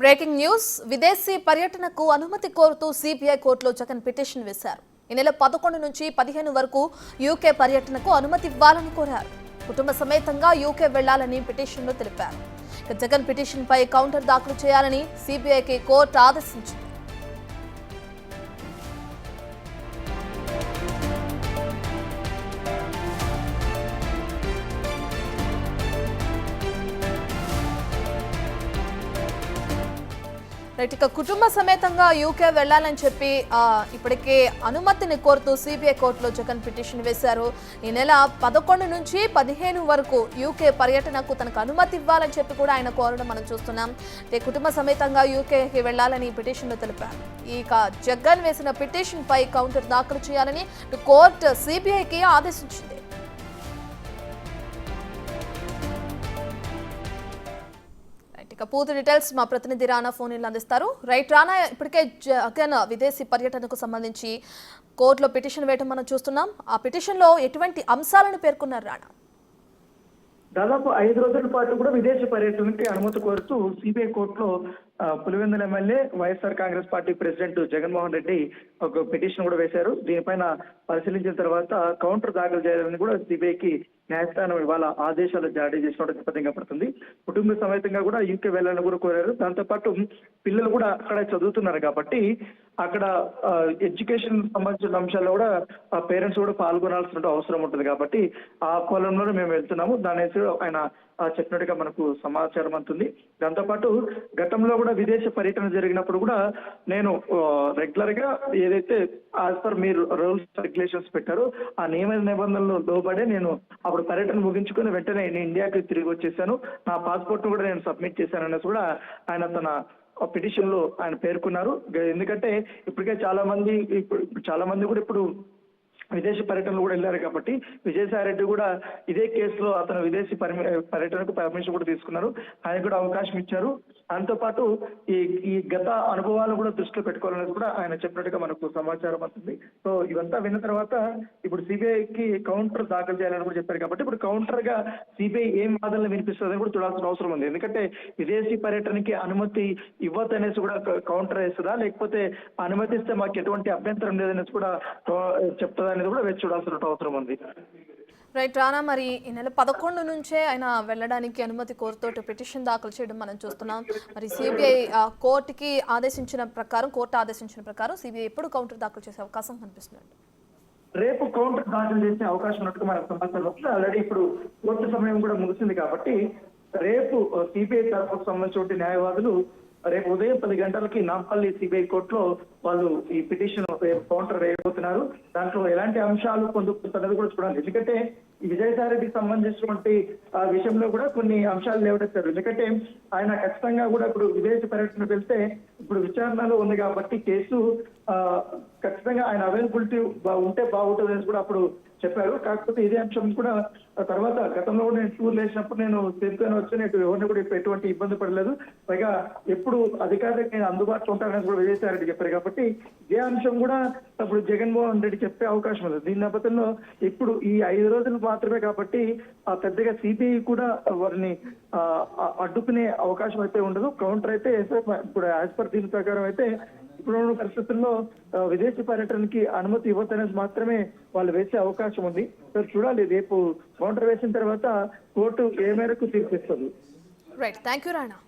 Breaking news విదేశీ పర్యటనకు అనుమతి కోరుతూ సిబిఐ కోర్టులో జగన్ పిటిషన్ వేశారు. ఈ నెల 11 నుంచి 15 వరకు యూకే పర్యటనకు అనుమతి ఇవ్వాలని కోరారు. కుటుంబ సమేతంగా యూకే వెళ్లాలని పిటిషన్లో తెలిపారు. జగన్ పిటిషన్ పై కౌంటర్ దాఖలు చేయాలని సిబిఐకి కోర్టు ఆదేశించింది. ఇక కుటుంబ సమేతంగా యూకే వెళ్లాలని చెప్పి ఇప్పటికే అనుమతిని కోరుతూ సిబిఐ కోర్టులో జగన్ పిటిషన్ వేశారు. ఈ నెల 11 నుంచి 15 వరకు యూకే పర్యటనకు తనకు అనుమతి ఇవ్వాలని చెప్పి కూడా ఆయన కోరడం మనం చూస్తున్నాం. కుటుంబ సమేతంగా యూకేకి వెళ్లాలని పిటిషన్లో తెలిపారు. ఇక జగన్ వేసిన పిటిషన్ పై కౌంటర్ దాఖలు చేయాలని కోర్టు సిబిఐకి ఆదేశించింది. ఇక పూర్తి డీటెయిల్స్ మా ప్రతినిధి రానా ఫోన్ ఇన్లో అందిస్తారు. రైట్ రానా, ఇప్పటికే జగన్ విదేశీ పర్యటనకు సంబంధించి కోర్టులో పిటిషన్ వేయడం మనం చూస్తున్నాం. ఆ పిటిషన్లో ఎటువంటి అంశాలను పేర్కొన్నారు రానా? దాదాపు 5 రోజుల పాటు కూడా విదేశీ పర్యటనకి అనుమతి కోరుతూ సిబిఐ కోర్టులో Pulivendula MLA YSR Congress party president Jaganmohan Reddy ఒక పిటిషన్ కూడా వేశారు. దీనిపైన పరిశీలించిన తర్వాత కౌంటర్ దాఖలు చేయాలని కూడా సిబిఐకి న్యాయస్థానం ఇవాళ ఆదేశాలు జారీ చేసినట్టు నేపథ్యంగా పడుతుంది. కుటుంబ సమేతంగా కూడా యూకే వెళ్లాలని కూడా కోరారు. దాంతోపాటు పిల్లలు కూడా అక్కడ చదువుతున్నారు కాబట్టి అక్కడ ఎడ్యుకేషన్ సంబంధించిన అంశాల్లో కూడా పేరెంట్స్ కూడా పాల్గొనాల్సిన అవసరం ఉంటుంది కాబట్టి ఆ కోణంలోనే మేము వెళ్తున్నాము. దాని ఆయన చెప్పినట్టుగా మనకు సమాచారం అందుతుంది. దాంతోపాటు గతంలో కూడా విదేశీ పర్యటన జరిగినప్పుడు కూడా నేను రెగ్యులర్ గా ఏదైతే యాజ్ పర్ మీరు రూల్స్ రెగ్యులేషన్స్ పెట్టారో ఆ నియమ నిబంధనలు లోబడే నేను అప్పుడు పర్యటన ముగించుకుని వెంటనే నేను ఇండియాకి తిరిగి వచ్చేసాను. నా పాస్పోర్ట్ కూడా నేను సబ్మిట్ చేశాను అనేసి కూడా ఆయన తన పిటిషన్ లో ఆయన పేర్కొన్నారు. ఎందుకంటే ఇప్పటికే చాలా మంది కూడా ఇప్పుడు విదేశీ పర్యటనలు కూడా వెళ్ళారు కాబట్టి విజయసాయి రెడ్డి కూడా ఇదే కేసులో అతను విదేశీ పర్యటనకు పర్మిషన్ కూడా తీసుకున్నారు. ఆయన కూడా అవకాశం ఇచ్చారు. దాంతోపాటు ఈ గత అనుభవాలు కూడా దృష్టిలో పెట్టుకోవాలనేది కూడా ఆయన చెప్పినట్టుగా మనకు సమాచారం వస్తుంది. సో ఇవంతా విన్న తర్వాత ఇప్పుడు సిబిఐకి కౌంటర్ దాఖలు చేయాలని కూడా చెప్పారు కాబట్టి ఇప్పుడు కౌంటర్ గా సిబిఐ ఏం వాదనలు వినిపిస్తుందని కూడా చూడాల్సిన అవసరం ఉంది. ఎందుకంటే విదేశీ పర్యటనకి అనుమతి ఇవ్వద్దు అనేసి కూడా కౌంటర్ వేస్తుందా, లేకపోతే అనుమతిస్తే మాకు ఎటువంటి అభ్యంతరం లేదనేసి కూడా చెప్తుందా అనేది కూడా వేచి చూడాల్సిన అవసరం ఉంది. రైట్ రానా, మరి ఈ నెల 11 నుంచే ఆయన వెళ్ళడానికి అనుమతి కోరుతూ పిటిషన్ దాఖలు చేయడం మనం చూస్తున్నాం. మరి సిబిఐ కోర్టు ఆదేశించిన ప్రకారం సిబిఐ ఎప్పుడు కౌంటర్ దాఖలు చేసే అవకాశం కనిపిస్తుంది? రేపు కౌంటర్ దాఖలు చేసే అవకాశం ఉన్నట్టుగా మనకు సమాచారం వస్తుంది. ఆల్రెడీ ఇప్పుడు కోర్టు సమయం కూడా ముగిసింది కాబట్టి రేపు సిబిఐ తరఫుకు సంబంధించిన న్యాయవాదులు రేపు ఉదయం 10 గంటలకి నాంపల్లి సిబిఐ కోర్టులో వాళ్ళు ఈ పిటిషన్ కౌంటర్ వేయబోతున్నారు. దాంట్లో ఎలాంటి అంశాలు పొందుతున్నది కూడా చూడాలి. ఎందుకంటే ఈ విజయసాయి రెడ్డికి సంబంధించినటువంటి విషయంలో కూడా కొన్ని అంశాలు లేవనెత్తారు. ఎందుకంటే ఆయన ఖచ్చితంగా కూడా ఇప్పుడు విదేశీ పర్యటనకు వెళ్తే ఇప్పుడు విచారణలో ఉంది కాబట్టి కేసు ఖచ్చితంగా ఆయన అవైలబిలిటీ ఉంటే బాగుంటుంది అని కూడా అప్పుడు చెప్పారు. కాకపోతే ఇదే అంశం కూడా తర్వాత గతంలో కూడా నేను టూర్ వేసినప్పుడు నేను తెలుసుకొని వచ్చి ఎవరిని కూడా ఎటువంటి ఇబ్బంది పడలేదు. పైగా ఎప్పుడు అధికారులకు నేను అందుబాటులో ఉంటానని కూడా విజయసాయి రెడ్డి చెప్పారు కాబట్టి ఇదే అంశం కూడా ఇప్పుడు జగన్మోహన్ రెడ్డి చెప్పే అవకాశం ఉంది. దీని నేపథ్యంలో ఇప్పుడు ఈ 5 రోజులు మాత్రమే కాబట్టి పెద్దగా సిబిఐ కూడా వారిని అడ్డుకునే అవకాశం అయితే ఉండదు. కౌంటర్ అయితే ఇప్పుడు యాజ్ పర్ దీని ప్రకారం అయితే ఇప్పుడున్న పరిస్థితుల్లో విదేశీ పర్యటనకి అనుమతి ఇవ్వద్దనేది మాత్రమే వాళ్ళు వేసే అవకాశం ఉంది. చూడాలి రేపు కౌంటర్ వేసిన తర్వాత కోర్టు ఏ మేరకు తీర్పిస్తుంది. Right, thank you Rana.